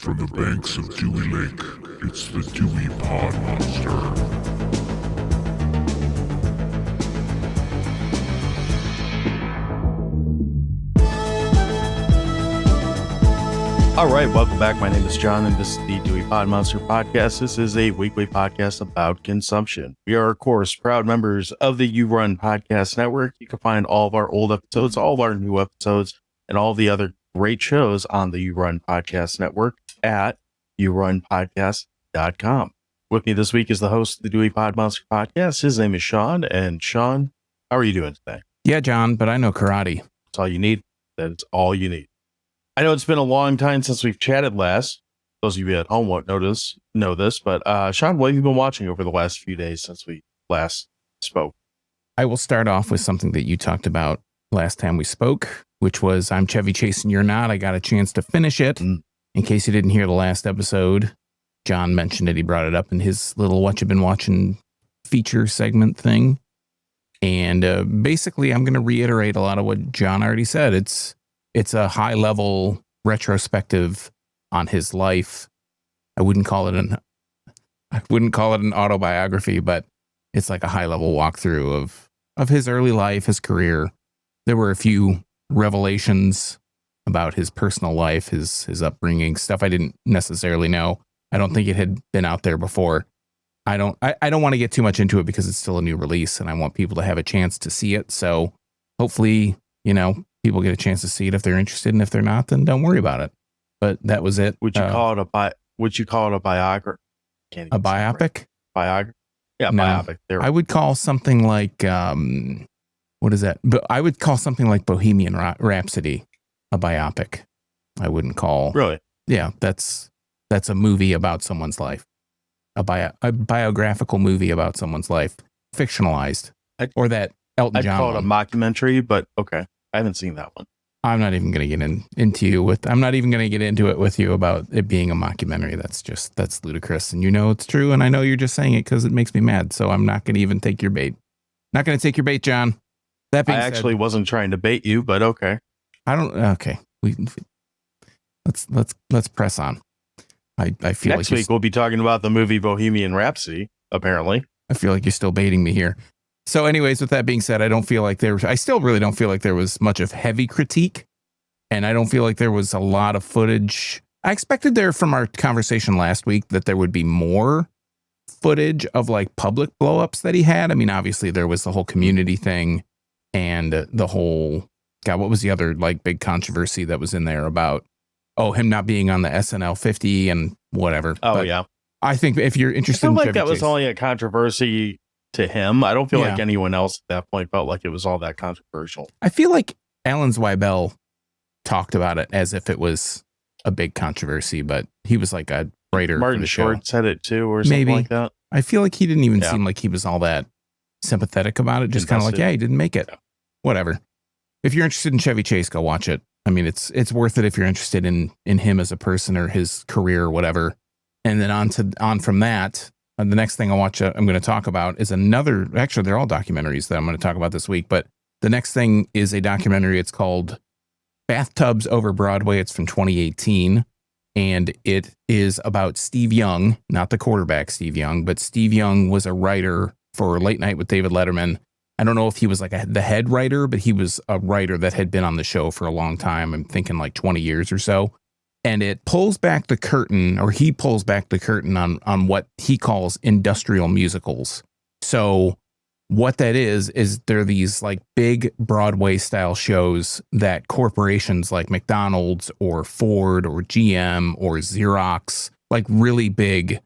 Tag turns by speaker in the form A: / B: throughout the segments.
A: From the banks of Dewey Lake, it's the Dewey Pod Monster.
B: All right, welcome back. My name is John, and this is the Dewey Pod Monster podcast. This is a weekly podcast about consumption. We are, of course, proud members of the You Run Podcast Network. You can find all of our old episodes, all of our new episodes, and all the other great shows on the You Run Podcast Network at yourunpodcast.com. With me this week is the host of the Dewey Pod Monster podcast. His name is Sean. And Sean, how are you doing today?
C: Yeah, John, but I know karate.
B: That's all you need. That's all you need. I know it's been a long time since we've chatted last. Those of you at home won't know this, but Sean, what have you been watching over the last few days since we last spoke?
C: I will start off with something that you talked about last time we spoke, which was I'm Chevy Chase and You're Not. I got a chance to finish it. In case you didn't hear the last episode, John mentioned it. He brought it up in his little What You've Been Watching feature segment thing. And basically, I'm going to reiterate a lot of what John already said. It's a high level retrospective on his life. I wouldn't call it an autobiography, but it's like a high level walkthrough of his early life, his career. There were a few revelations about his personal life, his upbringing, stuff I didn't necessarily know. I don't think it had been out there before. I don't want to get too much into it because it's still a new release and I want people to have a chance to see it. So hopefully, people get a chance to see it if they're interested, and if they're not, then don't worry about it. But that was it.
B: Would you call it a biography?
C: A biopic?
B: Biography? Yeah,
C: no,
B: biopic.
C: I would call something like what is that? But I would call something like Bohemian Rhapsody a biopic. I wouldn't call.
B: Really?
C: Yeah, that's a movie about someone's life. A biographical movie about someone's life, fictionalized, or that Elton John.
B: I'd call it a mockumentary, but okay. I haven't seen that one.
C: I'm not even going to get I'm not even going to get into it with you about it being a mockumentary. That's ludicrous. And it's true. And I know you're just saying it because it makes me mad. So I'm not going to even take your bait. Not going to take your bait, John. That being
B: I actually wasn't trying to bait you, but okay.
C: Okay. Let's press on. I feel
B: next week we'll be talking about the movie Bohemian Rhapsody, apparently.
C: I feel like you're still baiting me here. So anyways, with that being said, I still really don't feel like there was much of heavy critique, and I don't feel like there was a lot of footage. I expected there from our conversation last week that there would be more footage of like public blowups that he had. I mean, obviously there was the whole community thing and the whole, what was the other like big controversy that was in there about, him not being on the SNL 50 and whatever.
B: Oh, yeah.
C: I think if you're interested
B: I feel
C: in
B: like
C: Chevy
B: that was
C: Chase,
B: only a controversy to him. I don't feel like anyone else at that point felt like it was all that controversial.
C: I feel like Alan Zweibel talked about it as if it was a big controversy, but he was like a writer.
B: Martin Short said it too, or something like that.
C: I feel like he didn't even seem like he was all that sympathetic about it. Just kind of like, he didn't make it. Yeah. Whatever. If you're interested in Chevy Chase, go watch it. I mean, it's worth it if you're interested in him as a person or his career or whatever. And then on from that, the next thing I'm going to talk about is actually, they're all documentaries that I'm going to talk about this week. But the next thing is a documentary. It's called Bathtubs Over Broadway. It's from 2018. And it is about Steve Young, not the quarterback Steve Young, but Steve Young was a writer for Late Night with David Letterman. I don't know if he was like the head writer, but he was a writer that had been on the show for a long time. I'm thinking like 20 years or so. And it pulls back the curtain, or he pulls back the curtain on what he calls industrial musicals. So what that is they're these like big Broadway style shows that corporations like McDonald's or Ford or GM or Xerox, like really big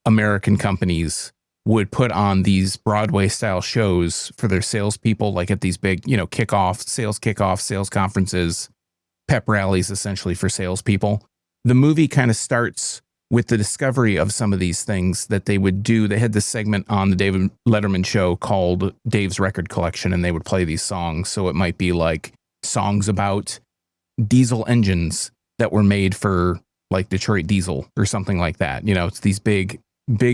C: American companies, would put on these Broadway style shows for their salespeople, like at these big, sales kickoffs, sales conferences, pep rallies, essentially for salespeople. The movie kind of starts with the discovery of some of these things that they would do. They had this segment on the David Letterman show called Dave's Record Collection, and they would play these songs. So it might be like songs about diesel engines that were made for like Detroit Diesel or something like that. It's these big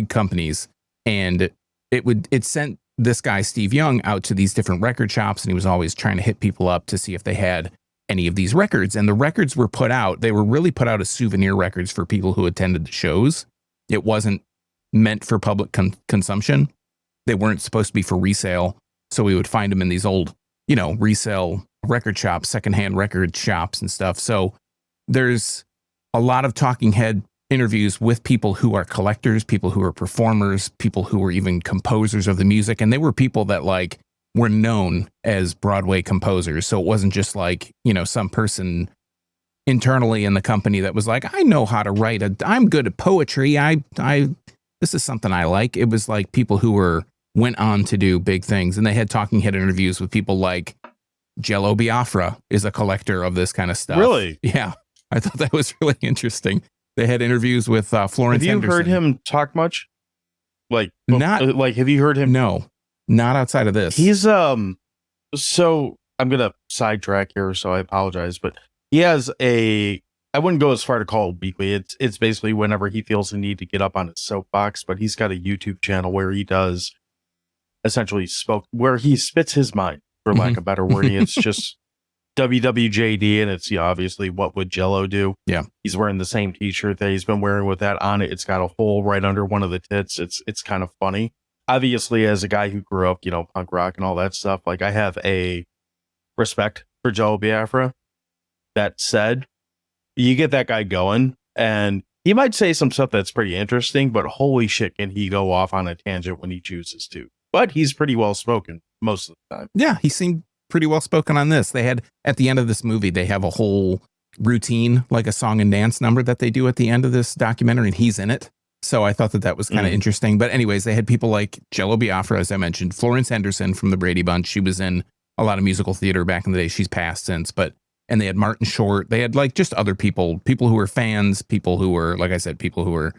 C: companies. And it sent this guy, Steve Young, out to these different record shops, and he was always trying to hit people up to see if they had any of these records. And the records were put out, they were really put out as souvenir records for people who attended the shows. It wasn't meant for public consumption. They weren't supposed to be for resale. So we would find them in these old, resale record shops, secondhand record shops and stuff. So there's a lot of talking head interviews with people who are collectors, people who are performers, people who were even composers of the music. And they were people that were known as Broadway composers. So it wasn't just some person internally in the company that was like, I know how to write I'm good at poetry. This is something I like. It was like people who went on to do big things. And they had talking head interviews with people like Jello Biafra is a collector of this kind of stuff.
B: Really?
C: Yeah. I thought that was really interesting. They had interviews with Florence Henderson.
B: Have you heard him talk much? Have you heard him?
C: No, not outside of this.
B: He's, so I'm going to sidetrack here, so I apologize, but he has I wouldn't go as far to call it weekly. It's basically whenever he feels the need to get up on his soapbox, but he's got a YouTube channel where he does essentially where he spits his mind, for lack of better wording. It's just WWJD, and it's obviously what would Jello do.
C: Yeah,
B: he's wearing the same t-shirt that he's been wearing with that on it. It's got a hole right under one of the tits. It's kind of funny. Obviously, as a guy who grew up, punk rock and all that stuff, I have a respect for Jello Biafra. That said, you get that guy going, and he might say some stuff that's pretty interesting, but holy shit, can he go off on a tangent when he chooses to. But he's pretty well spoken most of the time.
C: Yeah, he seemed pretty well spoken on this. They had, at the end of this movie, they have a whole routine, like a song and dance number that they do at the end of this documentary, and he's in it. So I thought that was kind of interesting. But anyways, they had people like Jello Biafra, as I mentioned, Florence Henderson from the Brady Bunch. She was in a lot of musical theater back in the day. She's passed since, and they had Martin Short. They had just other people who were fans, people who were, like I said, people who were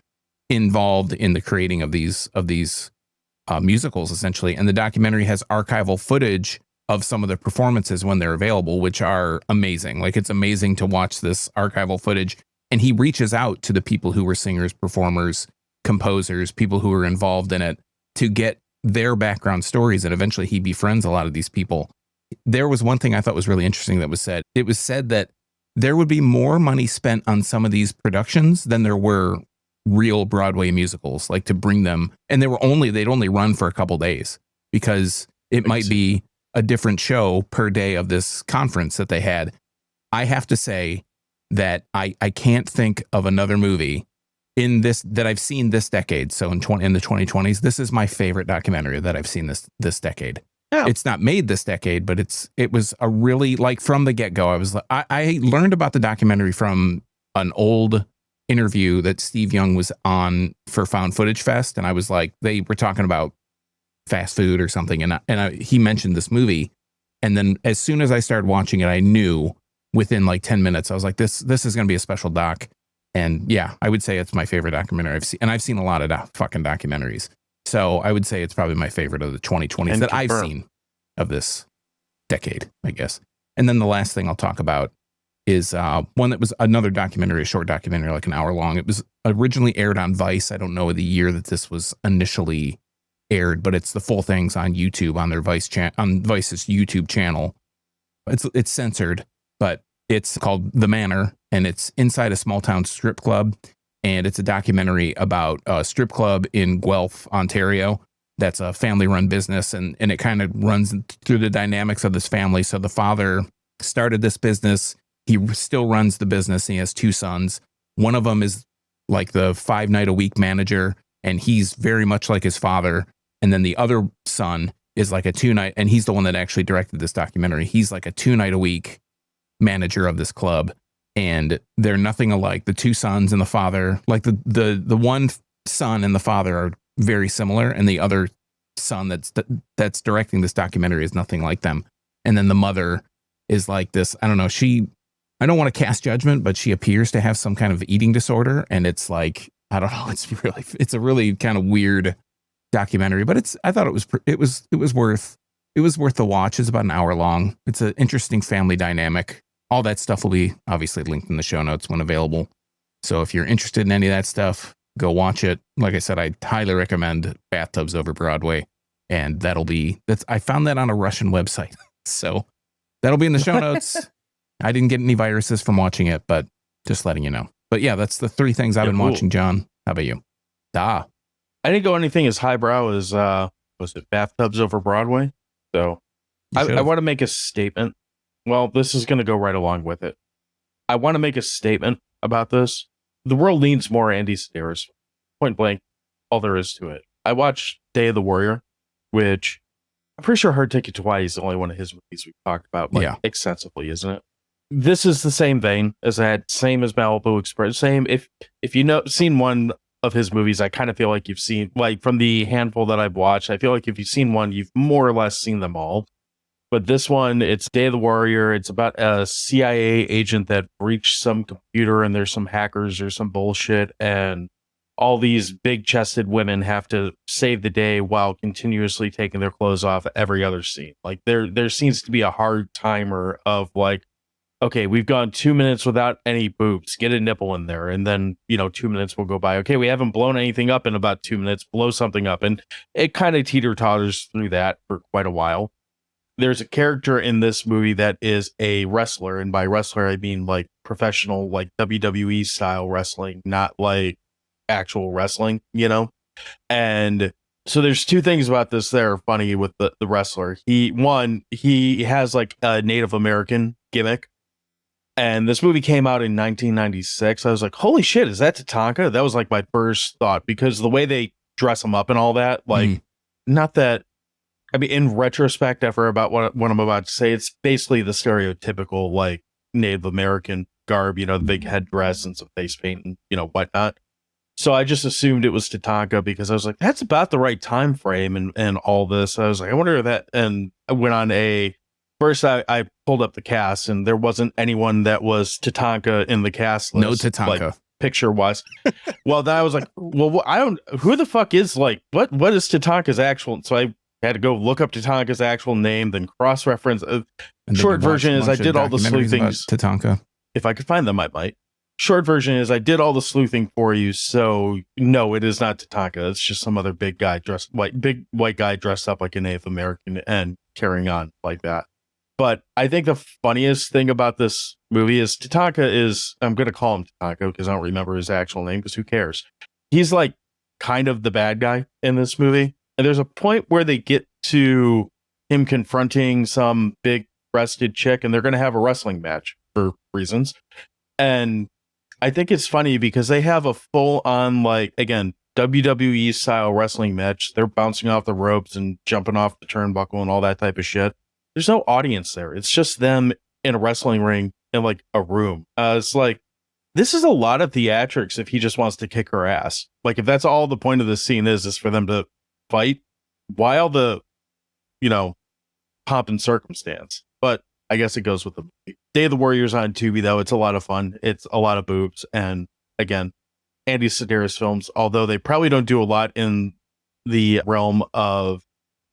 C: involved in the creating of these musicals, essentially. And the documentary has archival footage of some of the performances when they're available, which are amazing. It's amazing to watch this archival footage. And he reaches out to the people who were singers, performers, composers, people who were involved in it to get their background stories. And eventually he befriends a lot of these people. There was one thing I thought was really interesting that was said. It was said that there would be more money spent on some of these productions than there were real Broadway musicals, to bring them. And they'd only run for a couple days because it might be a different show per day of this conference that they had. I have to say that I can't think of another movie in this that I've seen this decade. So in the 2020s, this is my favorite documentary that I've seen this decade. Yeah. It's not made this decade, but it was a really, from the get-go, I learned about the documentary from an old interview that Steve Young was on for Found Footage Fest. And I was they were talking about fast food or something. And he mentioned this movie. And then as soon as I started watching it, I knew within 10 minutes, I was like, this is going to be a special doc. And yeah, I would say it's my favorite documentary I've seen. And I've seen a lot of fucking documentaries. So I would say it's probably my favorite of the 2020s that I've seen of this decade, I guess. And then the last thing I'll talk about is one that was another documentary, a short documentary, an hour long. It was originally aired on Vice. I don't know the year that this was initially aired, but it's the full thing's on YouTube on their on Vice's YouTube channel. It's censored, but it's called The Manor, and it's inside a small town strip club. And it's a documentary about a strip club in Guelph, Ontario. That's a family-run business, and it kind of runs through the dynamics of this family. So the father started this business. He still runs the business. He has two sons. One of them is the 5-night-a-week manager, and he's very much like his father. And then the other son is a 2-night, and he's the one that actually directed this documentary. He's a 2-night-a-week manager of this club. And they're nothing alike. The two sons and the father, the one son and the father are very similar, and the other son that's directing this documentary is nothing like them. And then the mother is this, I don't know, I don't want to cast judgment, but she appears to have some kind of eating disorder, and it's I don't know, it's a really kind of weird documentary, but I thought it was worth the watch. It's about an hour long. It's an interesting family dynamic. All that stuff will be obviously linked in the show notes when available. So if you're interested in any of that stuff, go watch it. Like I said, I highly recommend Bathtubs Over Broadway. And I found that on a Russian website. So that'll be in the show notes. I didn't get any viruses from watching it, but just letting you know. But yeah, that's the 3 things I've been watching, John. How about you?
B: I didn't go anything as highbrow as, was it Bathtubs Over Broadway? So I want to make a statement. Well, this is going to go right along with it. I want to make a statement about this. The world needs more Andy Sedaris. Point blank, all there is to it. I watched Day of the Warrior, which I'm pretty sure Hard Ticket to Hawaii is the only one of his movies we've talked about extensively, isn't it? This is the same vein as that, same as Malibu Express, same. If seen one of his movies, I kind of feel like you've seen, like from the handful that I've watched, I feel like if you've seen one, you've more or less seen them all. But this one, it's Day of the Warrior. It's about a CIA agent that breached some computer and there's some hackers or some bullshit. And all these big-chested women have to save the day while continuously taking their clothes off every other scene. Like there seems to be a hard timer of like, okay, we've gone 2 minutes without any boobs. Get a nipple in there. And then, 2 minutes will go by. Okay, we haven't blown anything up in about 2 minutes. Blow something up. And it kind of teeter-totters through that for quite a while. There's a character in this movie that is a wrestler. And by wrestler, I mean like professional, like WWE style wrestling, not like actual wrestling, And so there's 2 things about this that are funny with the wrestler. He has like a Native American gimmick. And this movie came out in 1996. I was like, holy shit, is that Tatanka? That was like my first thought, because the way they dress him up and all that, like, not that, I mean, in retrospect, after about what I'm about to say, it's basically the stereotypical, like, Native American garb, the big headdress and some face paint and, whatnot. So I just assumed it was Tatanka because I was like, that's about the right time frame and all this. I was like, I wonder if that, and I went on first I pulled up the cast and there wasn't anyone that was Tatanka in the cast list.
C: No Tatanka.
B: Like, picture wise. Well, then I was like, well, who the fuck is like, what is Tatanka's actual? So I had to go look up Tatanka's actual name, then cross-reference. Short version is I did all the sleuthing.
C: Tatanka.
B: If I could find them, I might. Short version is I did all the sleuthing for you. So no, it is not Tatanka. It's just some other big white guy dressed up like a Native American and carrying on like that. But I think the funniest thing about this movie is Tatanka is, I'm going to call him Tatanka because I don't remember his actual name, because who cares? He's like kind of the bad guy in this movie. And there's a point where they get to him confronting some big breasted chick and they're going to have a wrestling match for reasons. And I think it's funny because they have a full on, like, again, WWE style wrestling match. They're bouncing off the ropes and jumping off the turnbuckle and all that type of shit. There's no audience there. It's just them in a wrestling ring in like a room. It's like, this is a lot of theatrics if he just wants to kick her ass. Like, if that's all the point of the scene is for them to fight, why all the, pomp and circumstance? But I guess it goes with the movie. Day of the Warrior's on Tubi, though. It's a lot of fun. It's a lot of boobs. And again, Andy Sedaris films, although they probably don't do a lot in the realm of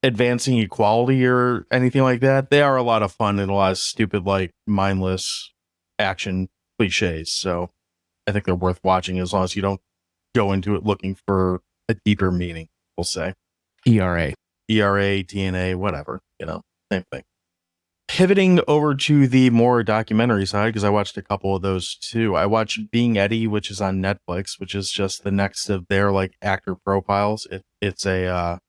B: advancing equality or anything like that, they are a lot of fun and a lot of stupid, like, mindless action cliches. So I think they're worth watching as long as you don't go into it looking for a deeper meaning, we'll say.
C: ERA,
B: TNA, whatever, same thing. Pivoting over to the more documentary side, because I watched a couple of those too. I watched Being Eddie, which is on Netflix, which is just the next of their like actor profiles. It's a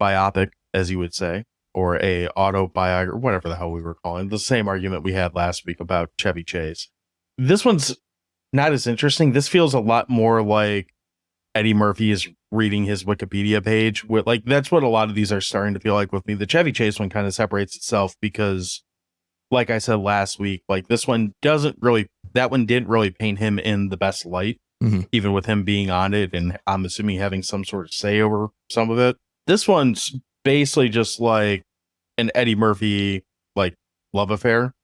B: biopic, as you would say, or a autobiography, whatever the hell we were calling it. The same argument we had last week about Chevy Chase. This one's not as interesting. This feels a lot more like Eddie Murphy is reading his Wikipedia page. With, like, that's what a lot of these are starting to feel like with me. The Chevy Chase one kind of separates itself because, like I said last week, like that one didn't really paint him in the best light, even with him being on it, and I'm assuming having some sort of say over some of it. This one's basically just like an Eddie Murphy like love affair,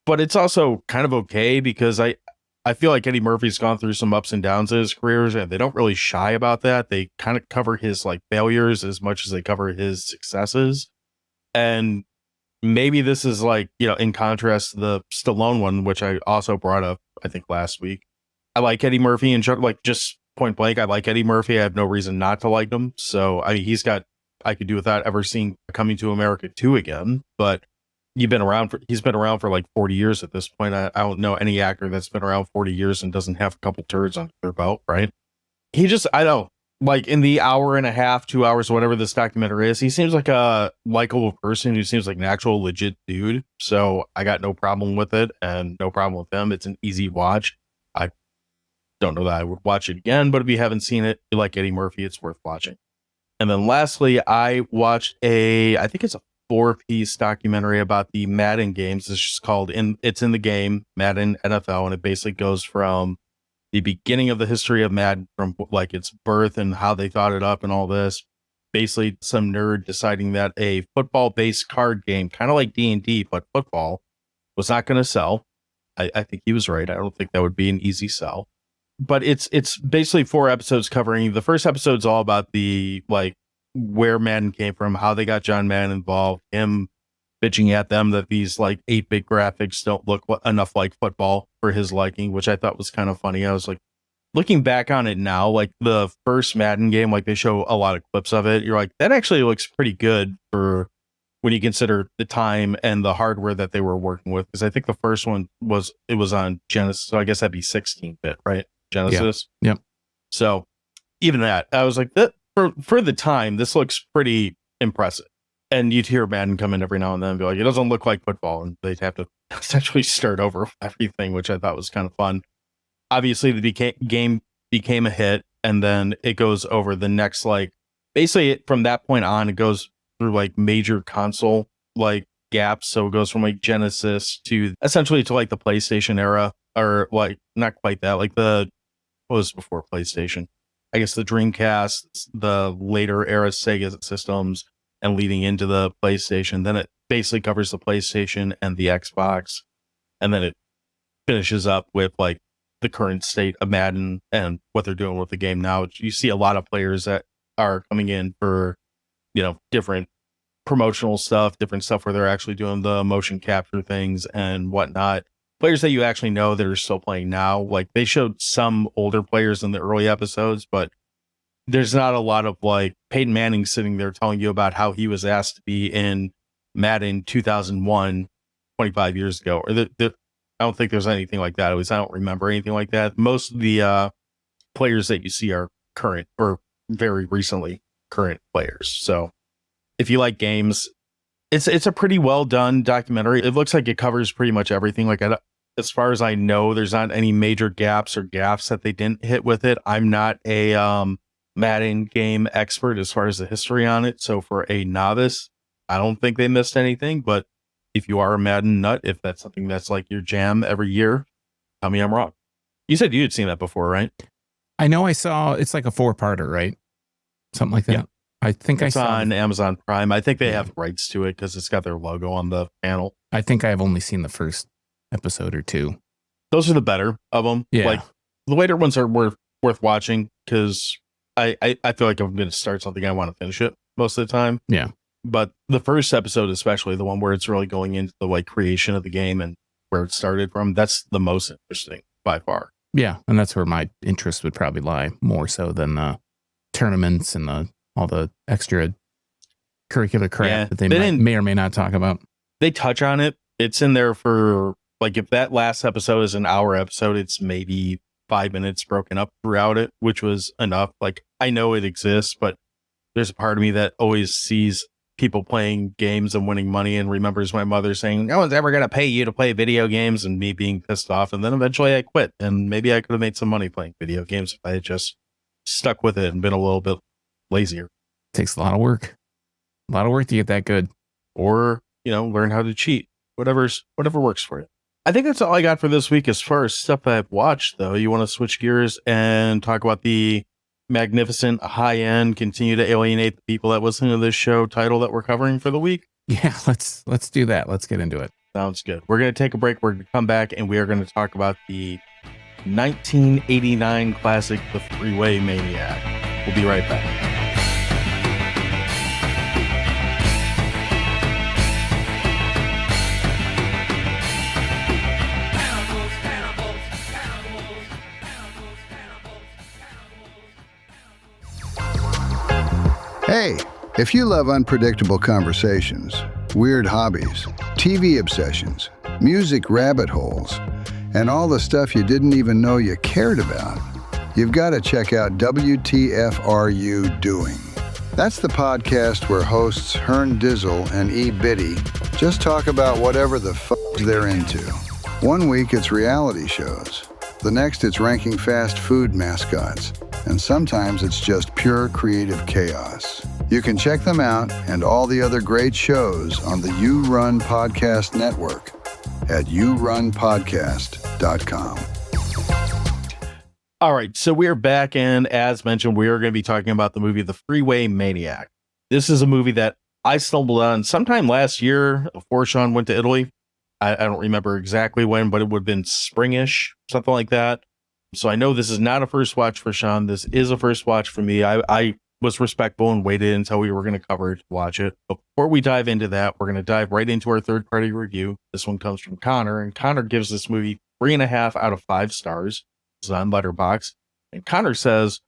B: but it's also kind of okay because I feel like Eddie Murphy's gone through some ups and downs in his careers, and they don't really shy about that. They kind of cover his like failures as much as they cover his successes. And maybe this is like, in contrast to the Stallone one, which I also brought up, I think last week. I like Eddie Murphy and like just point blank. I like Eddie Murphy. I have no reason not to like him. So, I mean, I could do without ever seeing Coming to America 2 again, but he's been around for like 40 years at this point. I don't know any actor that's been around 40 years and doesn't have a couple turds on their belt, right? I don't like in the hour and a half, 2 hours, whatever this documentary is, he seems like a likable person who seems like an actual legit dude. So I got no problem with it and no problem with him. It's an easy watch. I don't know that I would watch it again, but if you haven't seen it, you like Eddie Murphy, it's worth watching. And then lastly, I watched I think it's a 4-piece documentary about the Madden games. It's just called It's in the Game, Madden NFL. And it basically goes from the beginning of the history of Madden, from like its birth and how they thought it up and all this. Basically some nerd deciding that a football based card game, kind of like D&D, but football, was not going to sell. I think he was right. I don't think that would be an easy sell. But it's basically 4 episodes covering. The first episode's all about the like where Madden came from, how they got John Madden involved, him bitching at them that these like 8-bit graphics don't look enough like football for his liking, which I thought was kind of funny. I was like, looking back on it now, like the first Madden game, like they show a lot of clips of it. You're like, that actually looks pretty good for when you consider the time and the hardware that they were working with. Because I think the first one was on Genesis, so I guess that'd be 16-bit, right? Genesis.
C: Yeah. Yep.
B: So even that, I was like, that for the time, this looks pretty impressive. And you'd hear Madden come in every now and then and be like, it doesn't look like football. And they'd have to essentially start over everything, which I thought was kind of fun. Obviously, the game became a hit. And then it goes over the next, like, basically from that point on, it goes through like major console like gaps. So it goes from like Genesis to essentially to like the PlayStation era, or like not quite that, like what was before PlayStation? I guess the Dreamcast, the later era Sega systems, and leading into the PlayStation. Then it basically covers the PlayStation and the Xbox. And then it finishes up with like the current state of Madden and what they're doing with the game now. You see a lot of players that are coming in for, different promotional stuff, different stuff where they're actually doing the motion capture things and whatnot. Players that you actually know that are still playing now. Like they showed some older players in the early episodes, but there's not a lot of like Peyton Manning sitting there telling you about how he was asked to be in Madden 2001, 25 years ago. Or I don't think there's anything like that. At least I don't remember anything like that. Most of the players that you see are current or very recently current players. So if you like games, it's a pretty well done documentary. It looks like it covers pretty much everything. Like as far as I know, there's not any major gaps or gaffes that they didn't hit with it. I'm not a Madden game expert as far as the history on it. So for a novice, I don't think they missed anything. But if you are a Madden nut, if that's something that's like your jam every year, tell me I'm wrong. You said you had seen that before, right?
C: I know I saw, it's like a 4-parter, right? Something like that. Yeah. I think
B: it's on Amazon Prime. I think they have rights to it because it's got their logo on the panel.
C: I think I've only seen the first episode or 2.
B: Those are the better of them.
C: Yeah.
B: Like the later ones are worth watching because I feel like I'm going to start something, I want to finish it most of the time.
C: Yeah.
B: But the first episode, especially the one where it's really going into the like creation of the game and where it started from, that's the most interesting by far.
C: Yeah. And that's where my interest would probably lie more so than the tournaments and all the extra curricular crap that they may or may not talk about.
B: They touch on it. It's in there for like, if that last episode is an hour episode, it's maybe 5 minutes broken up throughout it, which was enough. Like I know it exists, but there's a part of me that always sees people playing games and winning money and remembers my mother saying, no one's ever going to pay you to play video games, and me being pissed off. And then eventually I quit, and maybe I could have made some money playing video games if I had just stuck with it and been a little bit lazier.
C: Takes a lot of work. A lot of work to get that good.
B: Or, learn how to cheat. Whatever works for you. I think that's all I got for this week as far as stuff I've watched, though. You want to switch gears and talk about the magnificent, high-end, continue to alienate the people that listen to this show title that we're covering for the week?
C: Yeah, let's do that. Let's get into it.
B: Sounds good. We're going to take a break. We're going to come back, and we are going to talk about the 1989 classic, The Freeway Maniac. We'll be right back.
D: Hey, if you love unpredictable conversations, weird hobbies, TV obsessions, music rabbit holes, and all the stuff you didn't even know you cared about, you've got to check out WTF Are You Doing? That's the podcast where hosts Hearn Dizzle and E. Biddy just talk about whatever the f*** they're into. One week it's reality shows. The next it's ranking fast food mascots. And sometimes it's just pure creative chaos. You can check them out and all the other great shows on the You Run Podcast Network at yourunpodcast.com.
B: All right, so we're back, and as mentioned, we are going to be talking about the movie The Freeway Maniac. This is a movie that I stumbled on sometime last year before Sean went to Italy. I don't remember exactly when, but it would have been springish, something like that. So I know this is not a first watch for Sean. This is a first watch for me. I was respectful and waited until we were going to cover it to watch it. But before we dive into that, we're going to dive right into our third-party review. This one comes from Connor, and Connor gives this movie 3.5 out of 5 stars. It's on Letterboxd. And Connor says,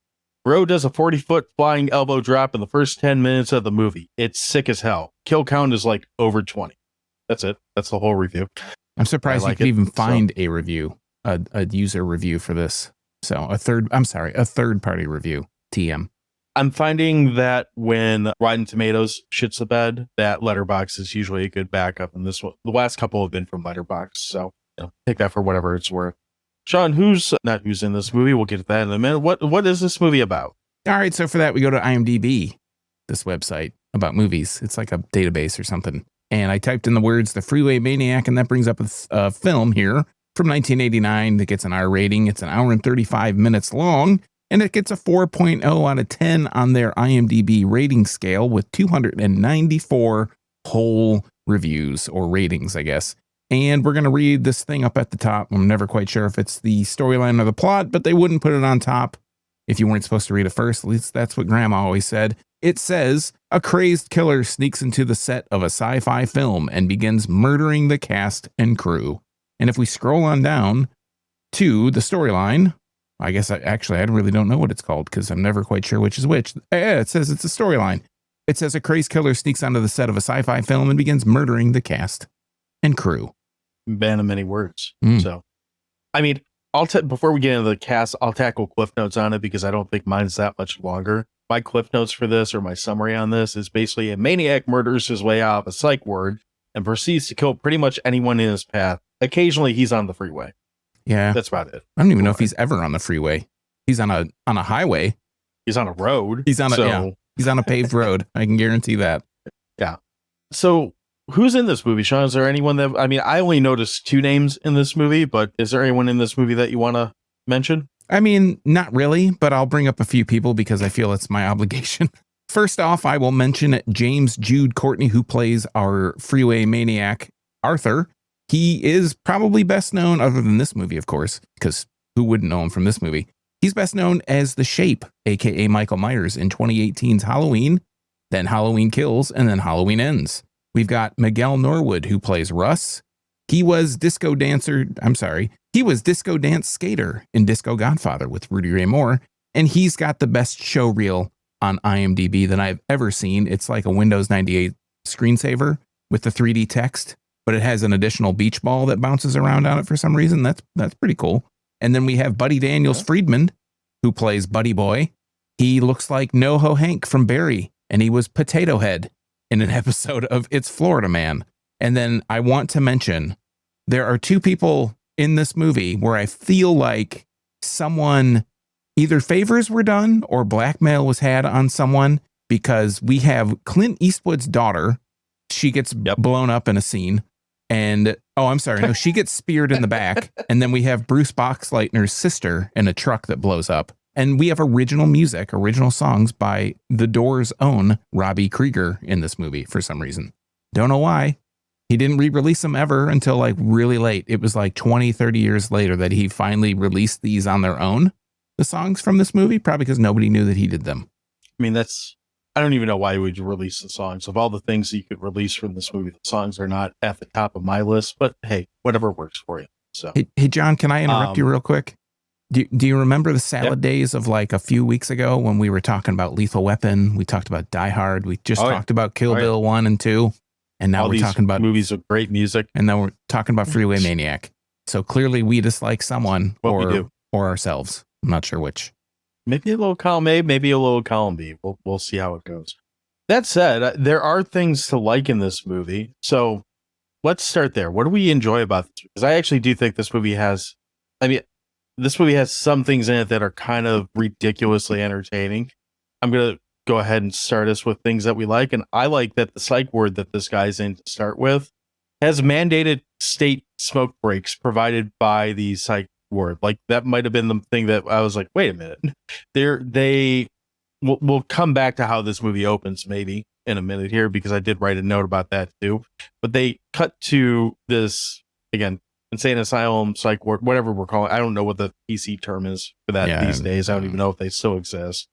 B: bro does a 40-foot flying elbow drop in the first 10 minutes of the movie. It's sick as hell. Kill count is like over 20. That's it. That's the whole review.
C: I'm surprised you could even find a review, a user review for this. So a third-party review, TM.
B: I'm finding that when Rotten Tomatoes shits the bed, that Letterboxd is usually a good backup. And this one, the last couple have been from Letterboxd. So take that for whatever it's worth. Sean, who's in this movie? We'll get to that in a minute. What is this movie about? All
C: right, so for that, we go to IMDb, this website about movies. It's like a database or something. And I typed in the words, The Freeway Maniac, and that brings up a film here from 1989 that gets an R rating. It's an hour and 35 minutes long, and it gets a 4.0 out of 10 on their IMDb rating scale with 294 whole reviews or ratings, I guess. And we're going to read this thing up at the top. I'm never quite sure if it's the storyline or the plot, but they wouldn't put it on top if you weren't supposed to read it first. At least that's what Grandma always said. It says, a crazed killer sneaks into the set of a sci-fi film and begins murdering the cast and crew. And if we scroll on down to the storyline, I guess I really don't know what it's called because I'm never quite sure which is which. Yeah, it says it's a storyline. It says a crazed killer sneaks onto the set of a sci-fi film and begins murdering the cast and crew.
B: Man of many words. So, I mean, before we get into the cast, I'll tackle Cliff Notes on it because I don't think mine's that much longer. My Cliff Notes for this, or my summary on this, is basically a maniac murders his way out of a psych ward and proceeds to kill pretty much anyone in his path. Occasionally, he's on the freeway.
C: Yeah.
B: That's about it.
C: I don't even know if he's ever on the freeway. He's on a highway.
B: He's on a road.
C: He's on a paved road. I can guarantee that.
B: Yeah. So, who's in this movie, Sean? Is there anyone that, I mean, I only noticed 2 names in this movie, but is there anyone in this movie that you want to mention?
C: I mean, not really, but I'll bring up a few people because I feel it's my obligation. First off, I will mention James Jude Courtney, who plays our freeway maniac, Arthur. He is probably best known, other than this movie, of course, because who wouldn't know him from this movie? He's best known as The Shape, aka Michael Myers, in 2018's Halloween, then Halloween Kills, and then Halloween Ends. We've got Miguel Norwood, who plays Russ. He was disco dance skater in Disco Godfather with Rudy Ray Moore, and he's got the best show reel on IMDb that I've ever seen. It's like a Windows 98 screensaver with the 3D text, but it has an additional beach ball that bounces around on it for some reason. That's pretty cool. And then we have Buddy Daniels Friedman, who plays Buddy Boy. He looks like NoHo Hank from Barry, and he was Potato Head in an episode of It's Florida Man. And then I want to mention there are 2 people in this movie where I feel like someone, either favors were done or blackmail was had on someone, because we have Clint Eastwood's daughter. She gets blown up in a scene. And, she gets speared in the back. And then we have Bruce Boxleitner's sister in a truck that blows up. And we have original songs by The Doors' own Robbie Krieger in this movie for some reason. Don't know why. He didn't re-release them ever until like really late. It was like 20, 30 years later that he finally released these on their own, the songs from this movie, probably because nobody knew that he did them.
B: I mean, I don't even know why you would release the songs. Of all the things that you could release from this movie, the songs are not at the top of my list, but hey, whatever works for you. So,
C: Hey, John, can I interrupt you real quick? Do you remember the salad days of like a few weeks ago when we were talking about Lethal Weapon? We talked about Die Hard. We just talked about Kill Bill 1 and 2. And now
B: all
C: we're
B: these
C: talking about
B: movies with great music.
C: And now we're talking about Freeway Maniac. So clearly we dislike someone or ourselves. I'm not sure which.
B: Maybe a little column A, maybe a little column B. We'll see how it goes. That said, there are things to like in this movie. So let's start there. What do we enjoy about this? Because I actually do think this movie has some things in it that are kind of ridiculously entertaining. I'm going to go ahead and start us with things that we like. And I like that the psych ward that this guy's in to start with has mandated state smoke breaks provided by the psych ward. Like that might have been the thing that I was like, wait a minute. We'll come back to how this movie opens maybe in a minute here, because I did write a note about that too. But they cut to this, again, insane asylum, psych ward, whatever we're calling it. I don't know what the PC term is for that these days. I don't even know if they still exist.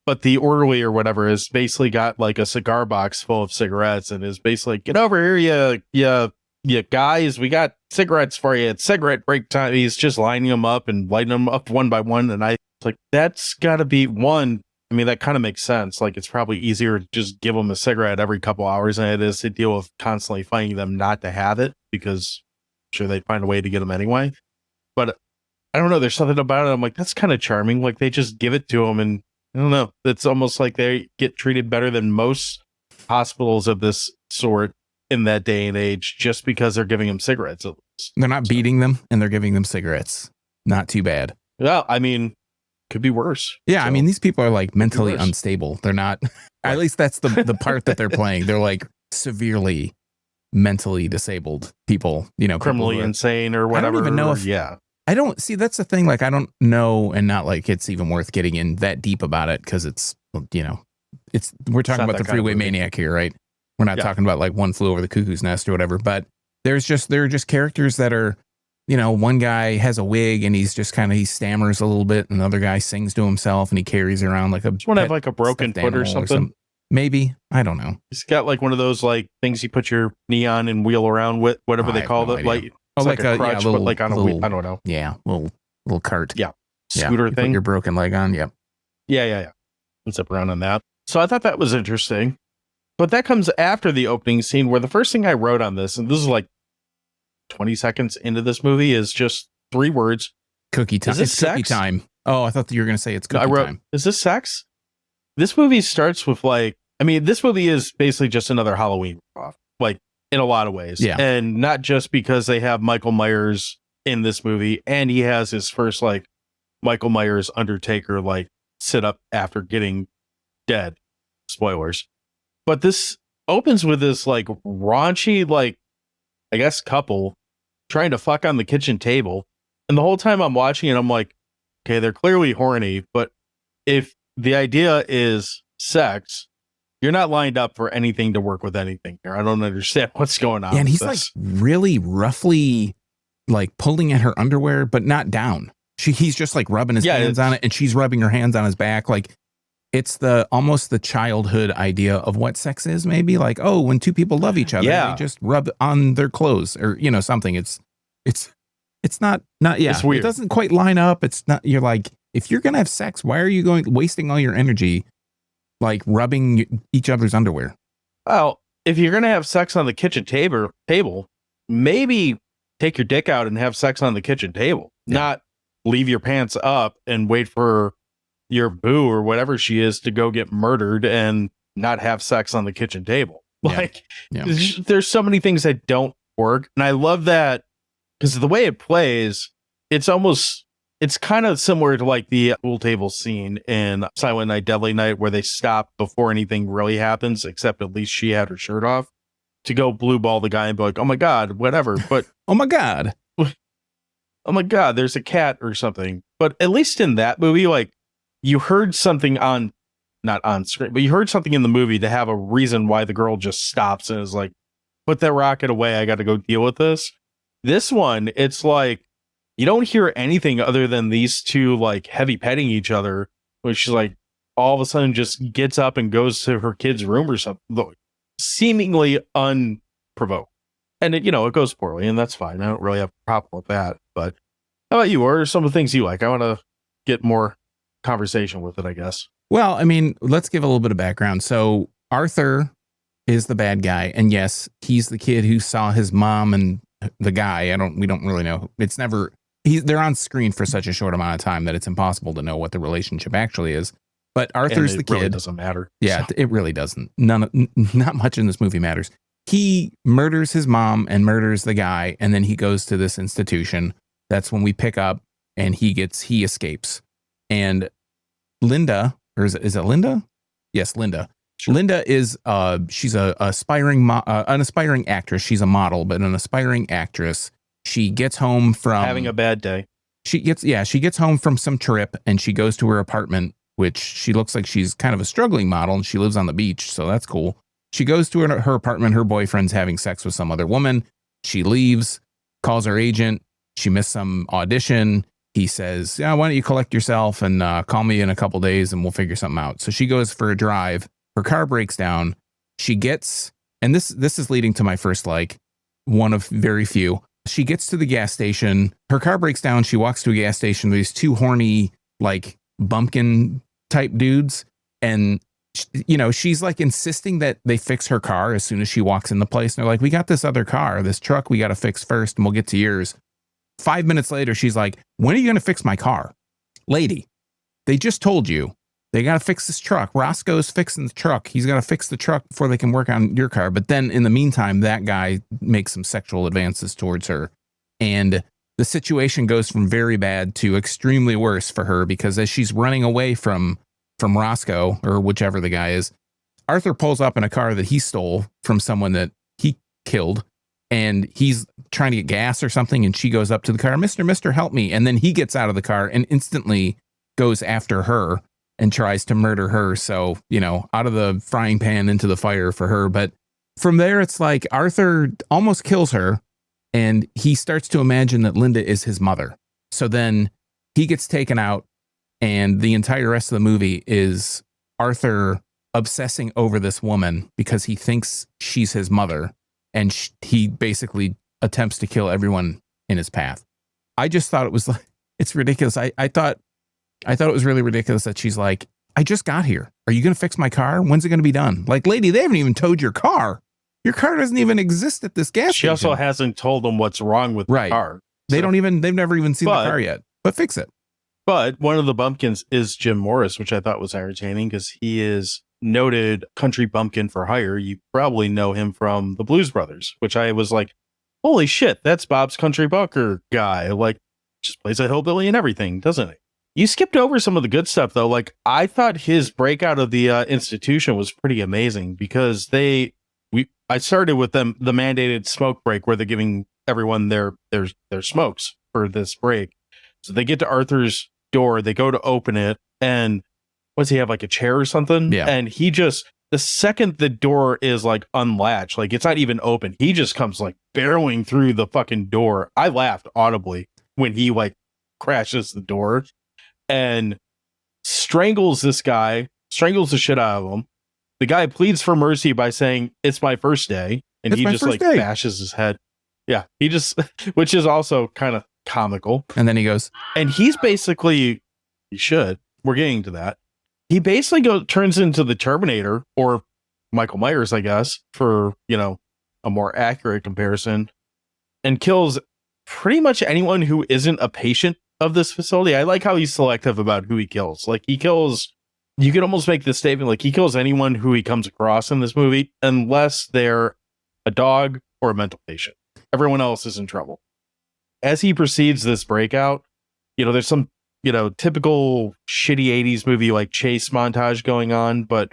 B: But the orderly or whatever has basically got like a cigar box full of cigarettes and is basically like, get over here, you guys, we got cigarettes for you. It's cigarette break time. He's just lining them up and lighting them up one by one. And I was like, that's got to be one. I mean, that kind of makes sense. Like, it's probably easier to just give them a cigarette every couple hours than it is to deal with constantly fighting them not to have it, because I'm sure they'd find a way to get them anyway. But I don't know. There's something about it. I'm like, that's kind of charming. Like, they just give it to them, and I don't know. It's almost like they get treated better than most hospitals of this sort in that day and age, just because they're giving them cigarettes. At least.
C: They're not beating them, and they're giving them cigarettes. Not too bad.
B: Well, I mean, could be worse.
C: Yeah, so, I mean, these people are like mentally unstable. They're not, at least that's the part that they're playing. They're like severely mentally disabled people, you know,
B: criminally insane or whatever.
C: I don't even know if, I don't see, that's the thing. Like, I don't know, and not like it's even worth getting in that deep about it, because it's, you know, we're talking about the Freeway Maniac here, right? We're not talking about like One Flew Over the Cuckoo's Nest or whatever, but there are just characters that are, you know, one guy has a wig and he's just kind of, he stammers a little bit, and another guy sings to himself and he carries around like a,
B: just want to have like a broken foot or something.
C: Maybe, I don't know.
B: He's got like one of those like things you put your knee on and wheel around with, whatever they call it. Like, like a crutch, but like on a wheel. I don't know.
C: Yeah, little cart.
B: Yeah, scooter thing.
C: Put your broken leg on. Yep.
B: Yeah. And zip around on that. So I thought that was interesting. But that comes after the opening scene, where the first thing I wrote on this, and this is like 20 seconds into this movie, is just 3 words.
C: Cookie time.
B: Is this sex?
C: Cookie time. Oh, I thought you were going to say it's cookie time.
B: Is this sex? This movie starts with like, I mean, this movie is basically just another Halloween ripoff, like in a lot of ways.
C: Yeah.
B: And not just because they have Michael Myers in this movie, and he has his first like Michael Myers Undertaker like sit up after getting dead. Spoilers. But this opens with this like raunchy, like, I guess, couple trying to fuck on the kitchen table. And the whole time I'm watching it, I'm like, okay, they're clearly horny, but if the idea is sex, you're not lined up for anything to work with anything here. I don't understand what's going on.
C: Yeah, and he's like really roughly like pulling at her underwear, but not down. He's just like rubbing his hands on it, and she's rubbing her hands on his back. Like, it's almost the childhood idea of what sex is, maybe like, oh, when 2 people love each other, they just rub on their clothes, or, you know, something. It's not, it's weird. It doesn't quite line up. It's not, you're like, if you're going to have sex, why are you wasting all your energy, like rubbing each other's underwear?
B: Well, if you're going to have sex on the kitchen table, maybe take your dick out and have sex on the kitchen table, not leave your pants up and wait for your boo or whatever she is to go get murdered and not have sex on the kitchen table. Like, there's so many things that don't work. And I love that, because the way it plays, it's kind of similar to like the pool table scene in Silent Night, Deadly Night, where they stop before anything really happens, except at least she had her shirt off, to go blue ball the guy and be like, oh my God, whatever. But
C: oh my God,
B: there's a cat or something. But at least in that movie, like, you heard something not on screen, but you heard something in the movie to have a reason why the girl just stops and is like, put that rocket away. I got to go deal with this. This one, it's like, you don't hear anything other than these 2 like heavy petting each other, which she's like, all of a sudden just gets up and goes to her kid's room or something, seemingly unprovoked. And it goes poorly, and that's fine. I don't really have a problem with that. But how about you? What are some of the things you like? I want to get more conversation with it, I guess.
C: Well, I mean, let's give a little bit of background. So Arthur is the bad guy. And yes, he's the kid who saw his mom and the guy. We don't really know. It's never, they're on screen for such a short amount of time that it's impossible to know what the relationship actually is. But Arthur's the kid.
B: Really doesn't matter.
C: Yeah, it really doesn't. Not much in this movie matters. He murders his mom and murders the guy, and then he goes to this institution. That's when we pick up, and he escapes. And Linda, or is it Linda? Yes, Linda. Sure. Linda is she's an aspiring actress. She's a model, but an aspiring actress. She gets home from
B: having a bad day.
C: She gets home from some trip, and she goes to her apartment, which she looks like she's kind of a struggling model, and she lives on the beach, so that's cool. She goes to her apartment. Her boyfriend's having sex with some other woman. She leaves, calls her agent. She missed some audition. He says, yeah, why don't you collect yourself and call me in a couple days and we'll figure something out. So she goes for a drive. Her car breaks down. She gets, and this is leading to my first one of very few. She gets to the gas station. Her car breaks down. She walks to a gas station. These two horny, bumpkin type dudes. And she's insisting that they fix her car as soon as she walks in the place. And they're like, we got this other car, this truck we got to fix first, and we'll get to yours. 5 minutes later, she's like, when are you going to fix my car? Lady, they just told you they got to fix this truck. Roscoe's fixing the truck. He's got to fix the truck before they can work on your car. But then in the meantime, that guy makes some sexual advances towards her. And the situation goes from very bad to extremely worse for her, because as she's running away from Roscoe, or whichever the guy is, Arthur pulls up in a car that he stole from someone that he killed, and he's trying to get gas or something, and she goes up to the car, Mister, help me. And then he gets out of the car and instantly goes after her and tries to murder her. So, out of the frying pan into the fire for her. But from there, it's like Arthur almost kills her, and he starts to imagine that Linda is his mother. So then he gets taken out. And the entire rest of the movie is Arthur obsessing over this woman because he thinks she's his mother. And he basically attempts to kill everyone in his path. I just thought it was it's ridiculous. I thought it was really ridiculous that she's like, I just got here. Are you going to fix my car? When's it going to be done? Lady, they haven't even towed your car. Your car doesn't even exist at this gas station.
B: She also hasn't told them what's wrong with the car.
C: They've never even seen the car yet. But fix it.
B: But one of the bumpkins is Jim Morris, which I thought was entertaining because he is noted country bumpkin for hire. You probably know him from the Blues Brothers, which I was like, holy shit, that's Bob's Country Bucker guy. Just plays a hillbilly and everything, doesn't he? You skipped over some of the good stuff, though. I thought his breakout of the institution was pretty amazing because I started with them the mandated smoke break where they're giving everyone their smokes for this break. So they get to Arthur's door, they go to open it, and what's he have, a chair or something?
C: Yeah.
B: And he just, the second the door is unlatched, it's not even open, he just comes barreling through the fucking door. I laughed audibly when he crashes the door and strangles this guy, strangles the shit out of him. The guy pleads for mercy by saying, it's my first day. And he just bashes his head. Yeah. He just, which is also kind of comical.
C: And then he goes,
B: and he's basically, we're getting to that. He basically turns into the Terminator, or Michael Myers, I guess, for, a more accurate comparison, and kills pretty much anyone who isn't a patient of this facility. I like how he's selective about who he kills. He kills, you could almost make this statement, he kills anyone who he comes across in this movie, unless they're a dog or a mental patient. Everyone else is in trouble. As he proceeds this breakout, there's some, typical shitty 80s movie chase montage going on. But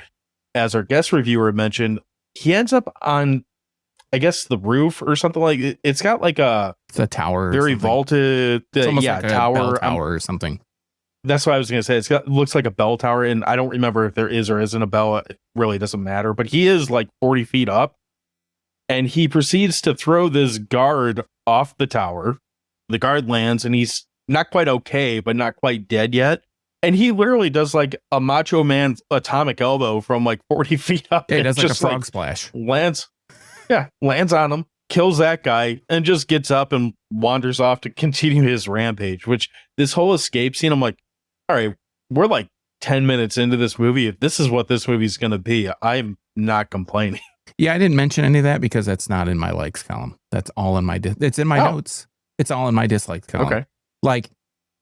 B: as our guest reviewer mentioned, he ends up on, I guess, the roof or something it's got
C: it's a tower,
B: very vaulted,
C: tower or something.
B: That's what I was going to say. Looks like a bell tower, and I don't remember if there is or isn't a bell. It really doesn't matter. But he is 40 feet up, and he proceeds to throw this guard off the tower. The guard lands, and he's not quite okay, but not quite dead yet. And he literally does a Macho Man atomic elbow from 40 feet up.
C: Yeah, he does a frog splash.
B: Lands on him, kills that guy, and just gets up and wanders off to continue his rampage. Which this whole escape scene, I'm like, all right, we're 10 minutes into this movie. If this is what this movie's going to be, I'm not complaining.
C: Yeah, I didn't mention any of that because that's not in my likes column. That's all in my it's in my notes. It's all in my dislikes column.
B: Okay.
C: Like,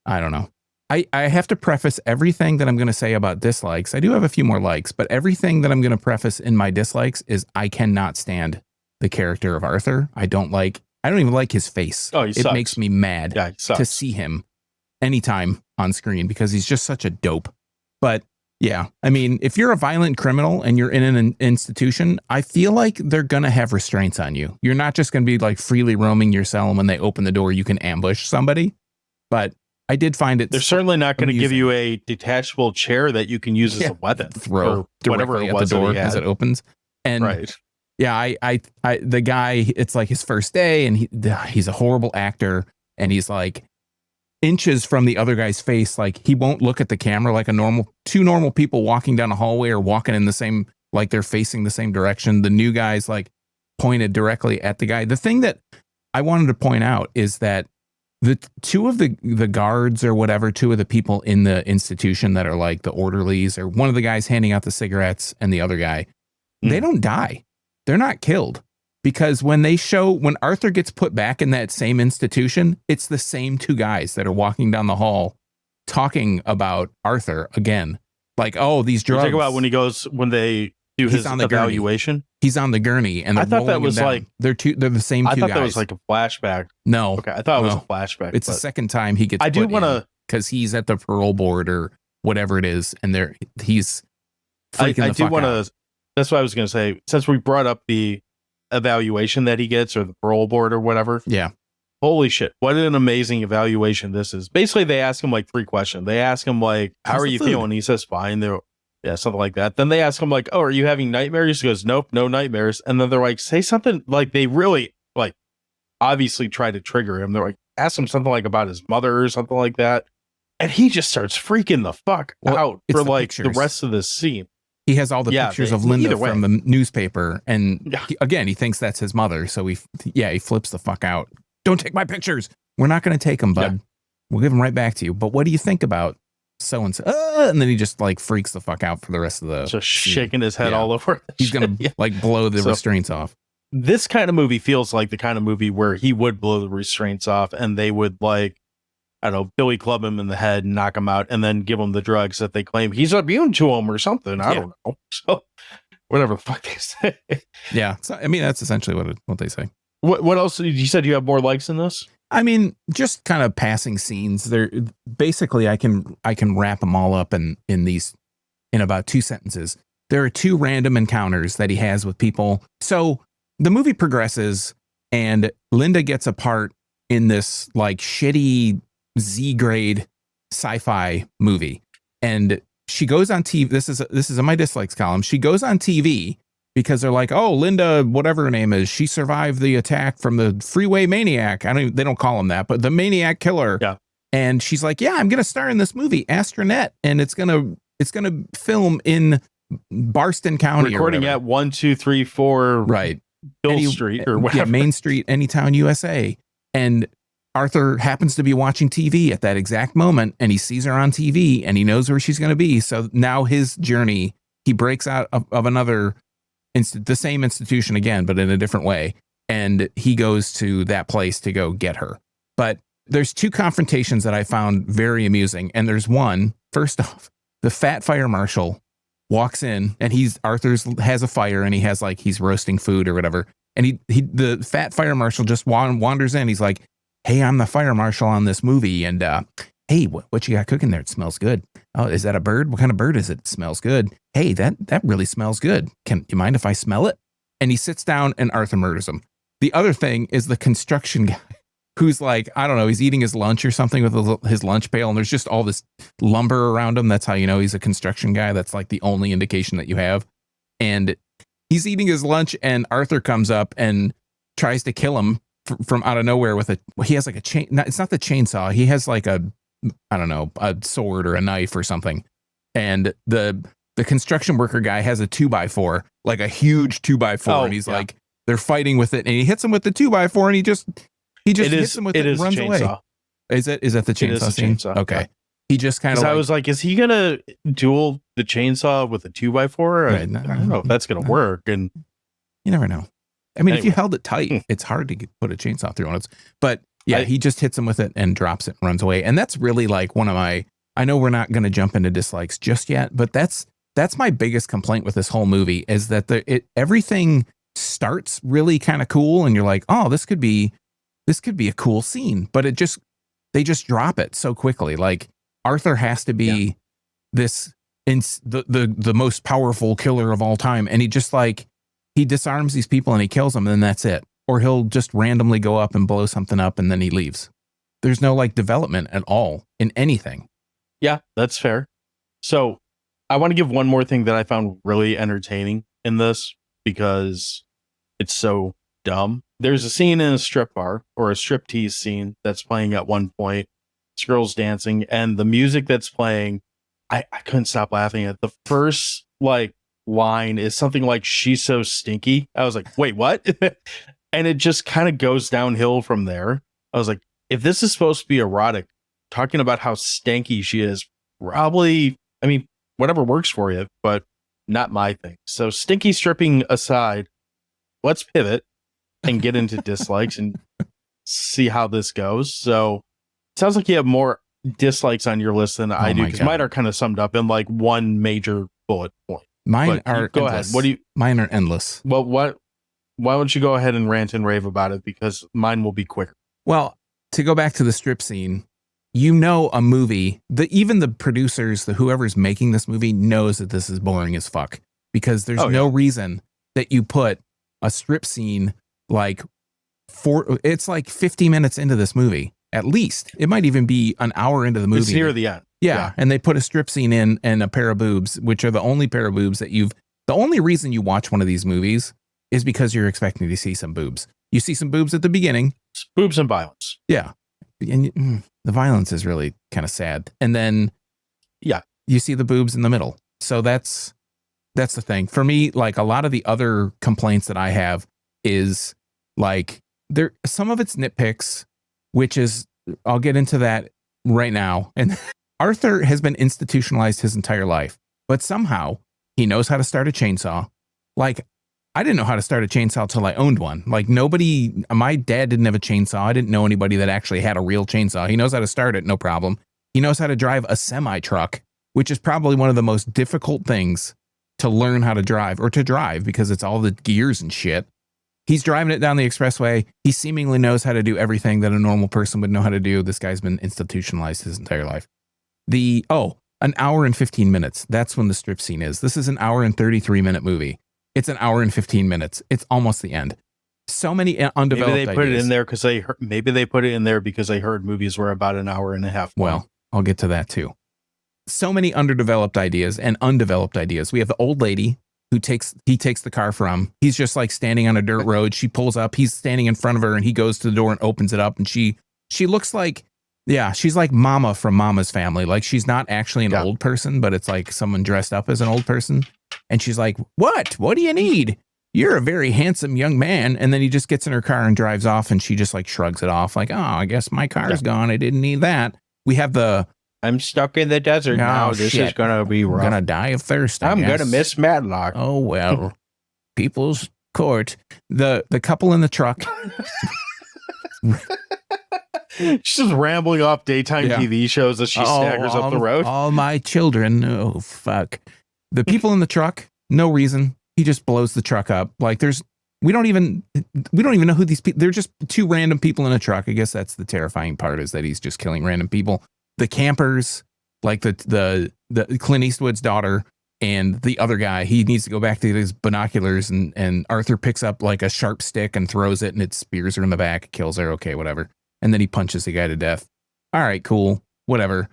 C: I don't know. I have to preface everything that I'm going to say about dislikes. I do have a few more likes, but everything that I'm going to preface in my dislikes is I cannot stand the character of Arthur. I don't even like his face.
B: Oh, he sucks.
C: It makes me mad
B: to
C: see him anytime on screen because he's just such a dope. But yeah, I mean, if you're a violent criminal and you're in an institution, I feel like they're going to have restraints on you. You're not just going to be like freely roaming your cell, and when they open the door, you can ambush somebody. But I did find it.
B: They're certainly not going to give you a detachable chair that you can use as a weapon.
C: Throw
B: whatever it was
C: at the door as it opens. And yeah, I the guy, it's like his first day, and he's a horrible actor, and he's like inches from the other guy's face. Like, he won't look at the camera like two normal people walking down a hallway or walking in the same, like they're facing the same direction. The new guy's like pointed directly at the guy. The thing that I wanted to point out is that the two of the guards or whatever, two of the people in the institution that are like the orderlies, or one of the guys handing out the cigarettes and the other guy, they don't die. They're not killed. Because when Arthur gets put back in that same institution, it's the same two guys that are walking down the hall talking about Arthur again. Like, oh, these drugs.
B: You talk about when they do his evaluation?
C: He's on the gurney, and
B: I thought that was like
C: they're the same two guys.
B: I thought that was like a flashback.
C: No.
B: Okay, I thought it was a flashback.
C: It's the second time he gets because he's at the parole board or whatever it is, and he's freaking the fuck out.
B: That's what I was going to say. Since we brought up the evaluation that he gets, or the parole board or whatever.
C: Yeah.
B: Holy shit. What an amazing evaluation this is. Basically, they ask him like 3 questions. They ask him like, how are you feeling? He says, fine. Something like that. Then they ask him like, oh, are you having nightmares? He goes, nope, no nightmares. And then they're like, say something, like they really like obviously try to trigger him. They're like, ask him something like about his mother or something like that. And he just starts freaking the fuck out for like the rest of this scene.
C: He has all the pictures of Linda from the newspaper, and he thinks that's his mother. So he flips the fuck out. Don't take my pictures. We're not going to take them, bud. We'll give them right back to you. But what do you think about so and so? And then he just like freaks the fuck out for the rest of the
B: just shaking his head all over.
C: He's going to like blow the restraints off.
B: This kind of movie feels like the kind of movie where he would blow the restraints off, and they would like, I don't know, Billy club him in the head, knock him out, and then give him the drugs that they claim he's immune to them or something. I don't know. So whatever the fuck they say.
C: Yeah. So, I mean, that's essentially what they say.
B: What else? You said you have more likes in this?
C: I mean, just kind of passing scenes. They're basically, I can wrap them all up in about 2 sentences. There are 2 random encounters that he has with people. So the movie progresses, and Linda gets a part in this like shitty Z-grade sci-fi movie, and she goes on TV. This is in my dislikes column. She goes on TV because they're like, oh, Linda, whatever her name is, she survived the attack from the Freeway Maniac. They don't call him that, but the Maniac Killer.
B: Yeah.
C: And she's like, yeah, I'm gonna star in this movie, Astronet, and it's gonna film in Barston County,
B: recording at 1-2-3-4 Bill Street or whatever.
C: Yeah, Main Street, Anytown, USA. And Arthur happens to be watching TV at that exact moment, and he sees her on TV, and he knows where she's going to be. So now his journey, he breaks out of another, the same institution again, but in a different way. And he goes to that place to go get her. But there's 2 confrontations that I found very amusing. And there's one, first off, the fat fire marshal walks in, and Arthur's has a fire, and he's roasting food or whatever. And the fat fire marshal just wanders in. He's like, hey, I'm the fire marshal on this movie. And hey, what you got cooking there? It smells good. Oh, is that a bird? What kind of bird is it? It smells good. Hey, that really smells good. Can you mind if I smell it? And he sits down, and Arthur murders him. The other thing is the construction guy who's like, I don't know, he's eating his lunch or something with his lunch pail, and there's just all this lumber around him. That's how you know he's a construction guy. That's like the only indication that you have. And he's eating his lunch, and Arthur comes up and tries to kill him from out of nowhere he has like a chain. It's not the chainsaw. He has like a sword or a knife or something. And the construction worker guy has a 2x4, like a huge 2x4. And he's like, they're fighting with it. And he hits him with the 2x4, and he just hits him with it and runs away. Is that the chainsaw scene?
B: Chainsaw.
C: Okay.
B: Yeah.
C: He just kind of
B: I was like, is he going to duel the chainsaw with a 2x4?
C: Right.
B: I don't know if that's going to work. And
C: You never know. I mean, if you
B: Anyway.
C: held it tight, it's hard to put a chainsaw through it. But yeah, he just hits him with it and drops it and runs away. And that's really like one of my, I know we're not going to jump into dislikes just yet, but that's my biggest complaint with this whole movie is that everything starts really kind of cool. And you're like, oh, this could be a cool scene, but they just drop it so quickly. Like Arthur has to be the most powerful killer of all time. And he just like, he disarms these people and he kills them and then that's it. Or he'll just randomly go up and blow something up and then he leaves. There's no like development at all in anything.
B: Yeah, that's fair. So I want to give one more thing that I found really entertaining in this because it's so dumb. There's a scene in a strip bar or a striptease scene that's playing at one point. It's girls dancing and the music that's playing, I couldn't stop laughing at the first like line is something like "she's so stinky." I was like, wait, what? And it just kind of goes downhill from there. I was like, if this is supposed to be erotic, talking about how stanky she is, probably, I mean, whatever works for you, but not my thing. So stinky stripping aside, let's pivot and get into dislikes and see how this goes. So it sounds like you have more dislikes on your list than I do, because mine are kind of summed up in like one major bullet point.
C: Mine are
B: go
C: endless.
B: ahead.
C: Mine are endless.
B: Well, why don't you go ahead and rant and rave about it, because mine will be quicker.
C: Well, to go back to the strip scene, you know, a movie that even the producers, whoever's making this movie knows that this is boring as fuck, because there's no reason that you put a strip scene like it's like 50 minutes into this movie. At least it might even be an hour into the movie.
B: It's near the end.
C: Yeah. And they put a strip scene in and a pair of boobs, which are the only pair of boobs that the only reason you watch one of these movies is because you're expecting to see some boobs. You see some boobs at the beginning.
B: It's boobs and violence.
C: Yeah. And the violence is really kind of sad. And then, you see the boobs in the middle. So that's the thing. For me, like a lot of the other complaints that I have is like some of it's nitpicks, which is, I'll get into that right now. And Arthur has been institutionalized his entire life, but somehow he knows how to start a chainsaw. Like, I didn't know how to start a chainsaw till I owned one. Like my dad didn't have a chainsaw. I didn't know anybody that actually had a real chainsaw. He knows how to start it, no problem. He knows how to drive a semi-truck, which is probably one of the most difficult things to learn how to drive because it's all the gears and shit. He's driving it down the expressway. He seemingly knows how to do everything that a normal person would know how to do. This guy's been institutionalized his entire life. An hour and 15 minutes. That's when the strip scene is. This is an hour and 33-minute movie. It's an hour and 15 minutes. It's almost the end. So many undeveloped ideas.
B: Maybe they put it in there because they heard movies were about an hour and a half long.
C: Well, I'll get to that too. So many underdeveloped ideas and undeveloped ideas. We have the old lady who takes the car from. He's just like standing on a dirt road. She pulls up. He's standing in front of her and he goes to the door and opens it up. And she looks like, she's like Mama from Mama's Family. Like she's not actually an old person, but it's like someone dressed up as an old person. And she's like, what do you need? You're a very handsome young man. And then he just gets in her car and drives off. And she just like shrugs it off. Like, oh, I guess my car's gone. I didn't need that. We have
B: I'm stuck in the desert now. This is going to be rough.
C: I'm going to die of thirst.
B: I'm going to miss Matlock.
C: Oh, well, People's Court. The couple in the truck.
B: She's just rambling off daytime TV shows as she staggers up the road. All
C: my children. Oh, fuck. The people in the truck, no reason. He just blows the truck up. Like we don't even know who these people, they're just two random people in a truck. I guess that's the terrifying part, is that he's just killing random people. The campers, like the Clint Eastwood's daughter and the other guy, he needs to go back to his binoculars and Arthur picks up like a sharp stick and throws it and it spears her in the back, kills her. Okay, whatever. And then he punches the guy to death. All right, cool. Whatever.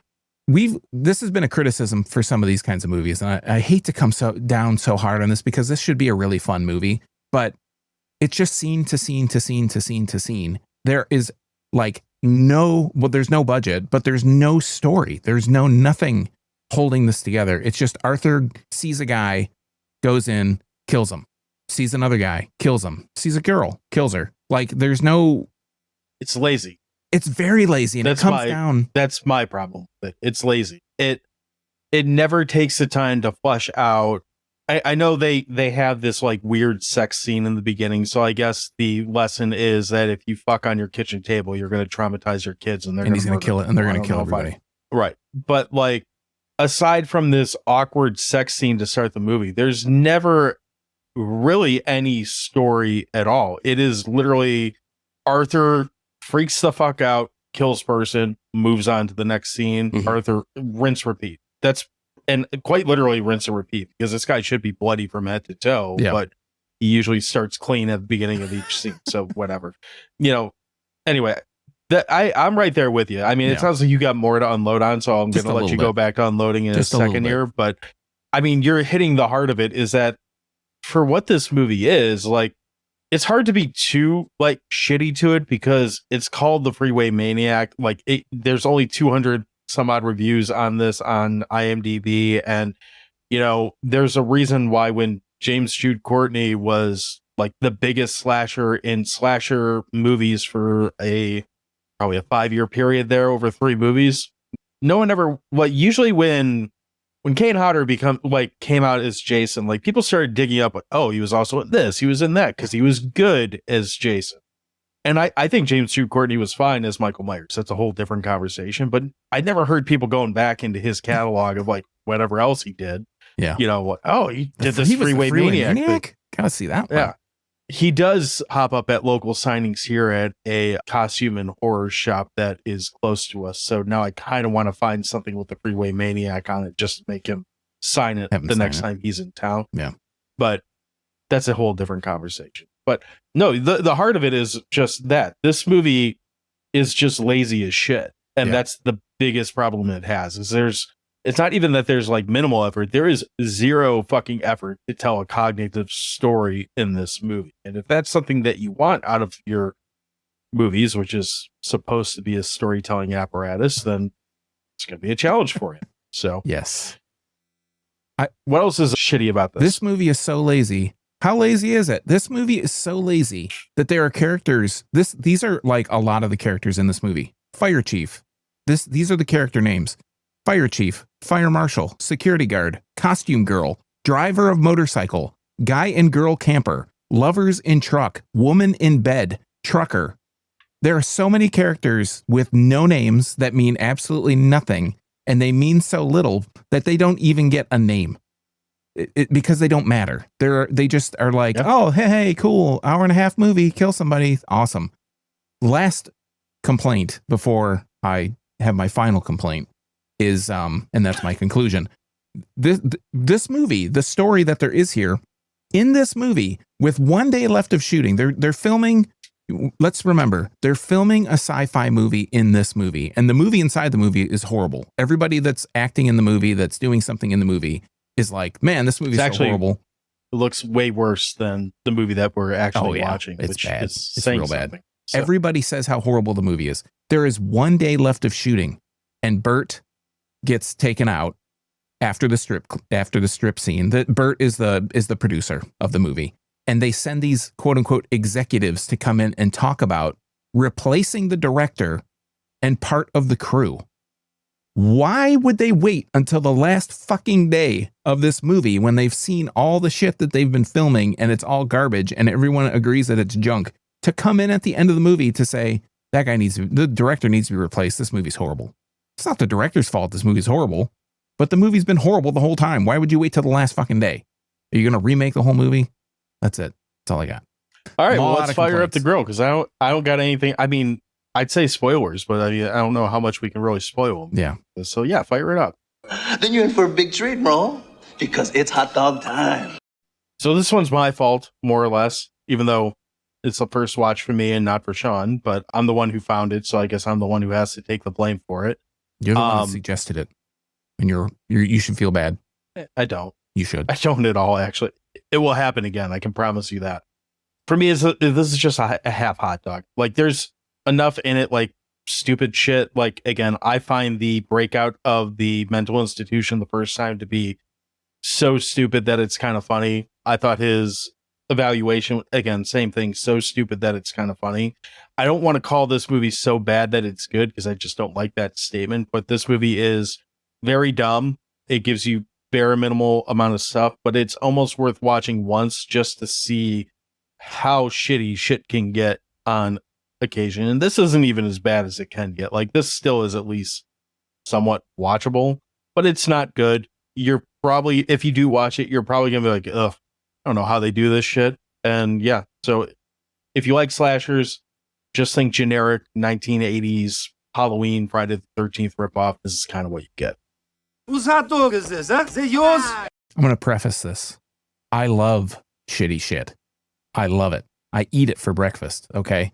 C: This has been a criticism for some of these kinds of movies. And I hate to come down so hard on this because this should be a really fun movie, but it's just scene to scene to scene to scene to scene. There is like there's no budget, but there's no story. There's nothing holding this together. It's just Arthur sees a guy, goes in, kills him, sees another guy, kills him, sees a girl, kills her. Like
B: it's lazy.
C: It's very lazy. And it comes down.
B: That's my problem. It's lazy. It never takes the time to flesh out I know they have this like weird sex scene in the beginning, so I guess the lesson is that if you fuck on your kitchen table, you're going to traumatize your kids, and
C: he's going to kill it, and they're going to kill everybody.
B: Right, but like aside from this awkward sex scene to start the movie, there's never really any story at all. It is literally Arthur freaks the fuck out, kills person, moves on to the next scene.
E: Mhm.
B: Arthur, rinse, repeat. And quite literally rinse and repeat, because this guy should be bloody from head to toe, but he usually starts clean at the beginning of each scene. So whatever, anyway, I'm right there with you. I mean, it sounds like you got more to unload on, so I'm going to let you go back to unloading in just a second here. But I mean, you're hitting the heart of it, is that for what this movie is, like, it's hard to be too like shitty to it because it's called the Freeway Maniac. Like there's only 200 some odd reviews on this on IMDb, and there's a reason why when James Jude Courtney was like the biggest slasher in slasher movies for probably a 5-year period there over 3 movies, no one ever usually when Kane Hodder came out as Jason, like people started digging up, oh, he was also in this, he was in that, because he was good as Jason. And I think James Jude Courtney was fine as Michael Myers. That's a whole different conversation. But I never heard people going back into his catalog of like whatever else he did.
C: Yeah.
B: He did this Freeway Maniac.
C: Gotta see that one.
B: Yeah. He does pop up at local signings here at a costume and horror shop that is close to us. So now I kind of want to find something with the Freeway Maniac on it just to make him sign it the next time he's in town.
C: Yeah.
B: But that's a whole different conversation. But no, the heart of it is just that this movie is just lazy as shit. And that's the biggest problem it has, is it's not even that there's like minimal effort. There is zero fucking effort to tell a cognitive story in this movie. And if that's something that you want out of your movies, which is supposed to be a storytelling apparatus, then it's going to be a challenge for you. So,
C: yes.
B: What else is shitty about this?
C: This movie is so lazy. How lazy is it? This movie is so lazy that there are characters. These are like a lot of the characters in this movie. Fire chief. These are the character names. Fire chief, fire marshal, security guard, costume girl, driver of motorcycle, guy and girl camper, lovers in truck, woman in bed, trucker. There are so many characters with no names that mean absolutely nothing, and they mean so little that they don't even get a name. Because they don't matter. They just are like, oh, hey, cool, 1.5-hour movie, kill somebody, awesome. Last complaint before I have my final complaint is, and that's my conclusion. This movie, the story that there is here, in this movie, with 1 day left of shooting, they're filming. Let's remember, they're filming a sci-fi movie in this movie, and the movie inside the movie is horrible. Everybody that's acting in the movie, that's doing something in the movie, is like, man, this movie is so horrible.
B: It looks way worse than the movie that we're actually watching.
C: It's bad. It's real bad.
B: So.
C: Everybody says how horrible the movie is. There is 1 day left of shooting, and Bert gets taken out after the strip scene. That Bert is the producer of the movie, and they send these quote unquote executives to come in and talk about replacing the director and part of the crew. Why would they wait until the last fucking day of this movie when they've seen all the shit that they've been filming and it's all garbage and everyone agrees that it's junk, to come in at the end of the movie to say the director needs to be replaced? This movie's horrible. It's not the director's fault this movie's horrible, but the movie's been horrible the whole time. Why would you wait till the last fucking day? Are you going to remake the whole movie? That's it. That's all I got.
B: All right, well, let's fire up the grill, because I don't got anything. I mean, I'd say spoilers, but I don't know how much we can really spoil them.
C: Yeah.
B: So yeah, fire it up.
F: Then you're in for a big treat, bro, because it's hot dog time.
B: So this one's my fault, more or less, even though it's the first watch for me and not for Sean, but I'm the one who found it, so I guess I'm the one who has to take the blame for it.
C: You're the one who suggested it, and you should feel bad.
B: I don't.
C: You should.
B: I don't at all, actually. It will happen again. I can promise you that. For me, this is just a half hot dog. Like, there's enough in it, like stupid shit. Like, again, I find the breakout of the mental institution the first time to be so stupid that it's kind of funny. I thought his evaluation, again, same thing, so stupid that it's kind of funny. I don't want to call this movie so bad that it's good, because I just don't like that statement, but this movie is very dumb. It gives you bare minimal amount of stuff, but it's almost worth watching once just to see how shitty shit can get on occasion. And this isn't even as bad as it can get. Like, this still is at least somewhat watchable, but it's not good. You're probably, if you do watch it, you're probably gonna be like, ugh, I don't know how they do this shit. And yeah, so if you like slashers, just think generic 1980s Halloween, Friday the 13th ripoff. This is kind of what you get.
E: Whose hot dog is this, huh? Is it yours?
C: I'm going to preface this. I love shitty shit. I love it. I eat it for breakfast, okay?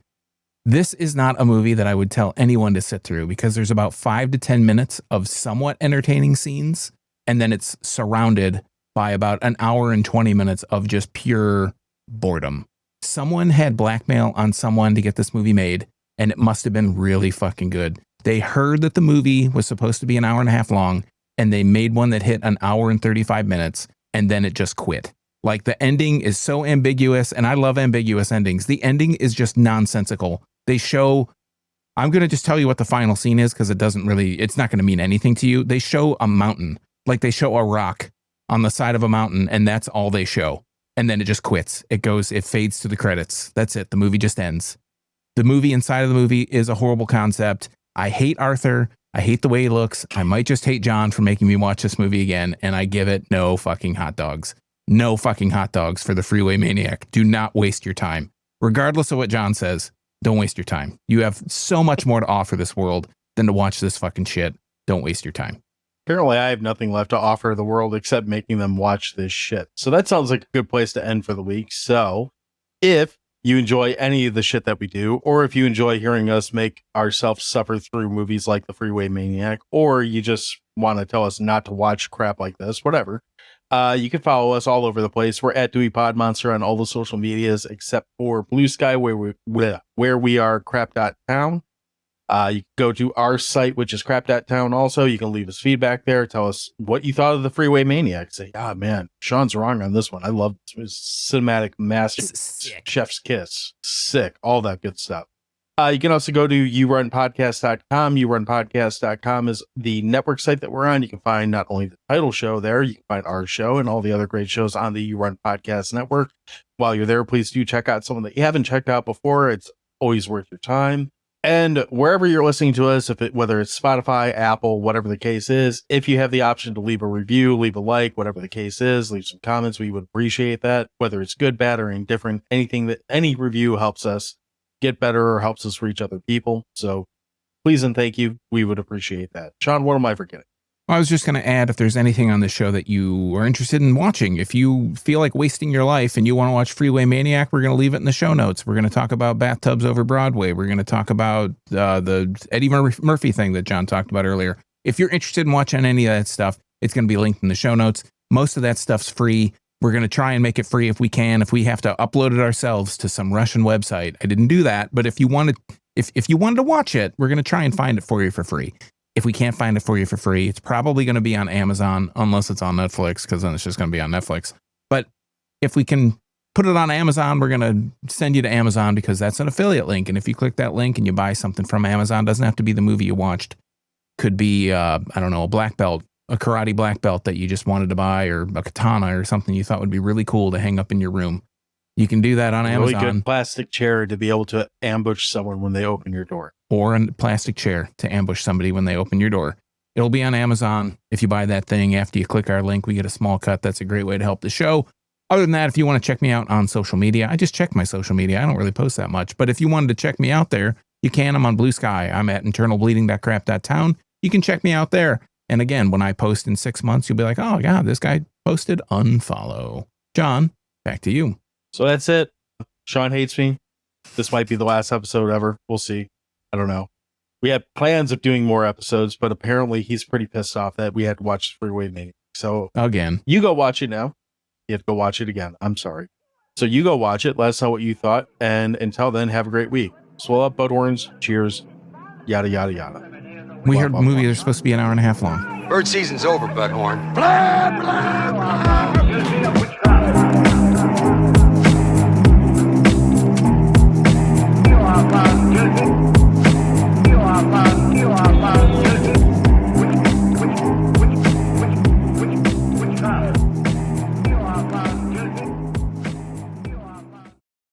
C: This is not a movie that I would tell anyone to sit through because there's about 5 to 10 minutes of somewhat entertaining scenes, and then it's surrounded by about an hour and 20 minutes of just pure boredom. Someone had blackmail on someone to get this movie made, and it must have been really fucking good. They heard that the movie was supposed to be an hour and a half long, and they made one that hit an hour and 35 minutes, and then it just quit. Like, the ending is so ambiguous, and I love ambiguous endings. The ending is just nonsensical. They show, I'm going to just tell you what the final scene is because it's not going to mean anything to you. They show a mountain, like they show a rock on the side of a mountain, and that's all they show. And then it just quits. It fades to the credits. That's it. The movie just ends. The movie inside of the movie is a horrible concept. I hate Arthur. I hate the way he looks. I might just hate John for making me watch this movie again, and I give it no fucking hot dogs. No fucking hot dogs for the Freeway Maniac. Do not waste your time. Regardless of what John says, don't waste your time. You have so much more to offer this world than to watch this fucking shit. Don't waste your time.
B: Apparently, I have nothing left to offer the world except making them watch this shit. So that sounds like a good place to end for the week. So if you enjoy any of the shit that we do, or if you enjoy hearing us make ourselves suffer through movies like The Freeway Maniac, or you just want to tell us not to watch crap like this, whatever, you can follow us all over the place. We're at Dewey Pod Monster on all the social medias except for Blue Sky, where we are crap.town. You can go to our site, which is crap.town. Also, you can leave us feedback there. Tell us what you thought of The Freeway Maniac. Say, man, Sean's wrong on this one. I love this cinematic master, chef's kiss, sick, all that good stuff. You can also go to yourunpodcast.com. Yourunpodcast.com is the network site that we're on. You can find not only the title show there, you can find our show and all the other great shows on the You Run Podcast Network. While you're there, please do check out someone that you haven't checked out before. It's always worth your time. And wherever you're listening to us, whether it's Spotify, Apple, whatever the case is, if you have the option to leave a review, leave a like, whatever the case is, leave some comments, we would appreciate that. Whether it's good, bad, or indifferent, any review helps us get better or helps us reach other people. So please and thank you. We would appreciate that. Sean, what am I forgetting?
C: I was just going to add, if there's anything on this show that you are interested in watching, if you feel like wasting your life and you want to watch Freeway Maniac, we're going to leave it in the show notes. We're going to talk about Bathtubs Over Broadway. We're going to talk about the Eddie Murphy thing that John talked about earlier. If you're interested in watching any of that stuff, it's going to be linked in the show notes. Most of that stuff's free. We're going to try and make it free if we can. If we have to upload it ourselves to some Russian website, I didn't do that. But if you wanted to watch it, we're going to try and find it for you for free. If we can't find it for you for free, it's probably going to be on Amazon, unless it's on Netflix, because then it's just going to be on Netflix. But if we can put it on Amazon, we're going to send you to Amazon because that's an affiliate link. And if you click that link and you buy something from Amazon, it doesn't have to be the movie you watched. Could be, a black belt, a karate black belt that you just wanted to buy, or a katana or something you thought would be really cool to hang up in your room. You can do that on Amazon.
B: Really good plastic chair to be able to ambush someone when they open your door.
C: Or a plastic chair to ambush somebody when they open your door. It'll be on Amazon. If you buy that thing, after you click our link, we get a small cut. That's a great way to help the show. Other than that, if you want to check me out on social media, I just check my social media. I don't really post that much. But if you wanted to check me out there, you can. I'm on Blue Sky. I'm at internalbleeding.crap.town. You can check me out there. And again, when I post in 6 months, you'll be like, oh, God, this guy posted, unfollow. John, back to you.
B: So that's it. Sean hates me. This might be the last episode ever. We'll see. I don't know. We had plans of doing more episodes, but apparently he's pretty pissed off that we had to watch Freeway Maniac. So
C: again,
B: you go watch it now. You have to go watch it again. I'm sorry. So you go watch it. Let us know what you thought. And until then, have a great week. Swell up, boat horns. Cheers. Yada, yada, yada.
C: We heard movies are supposed to be an hour and a half long.
E: Bird season's over, Butthorn.
G: Blah, blah, blah.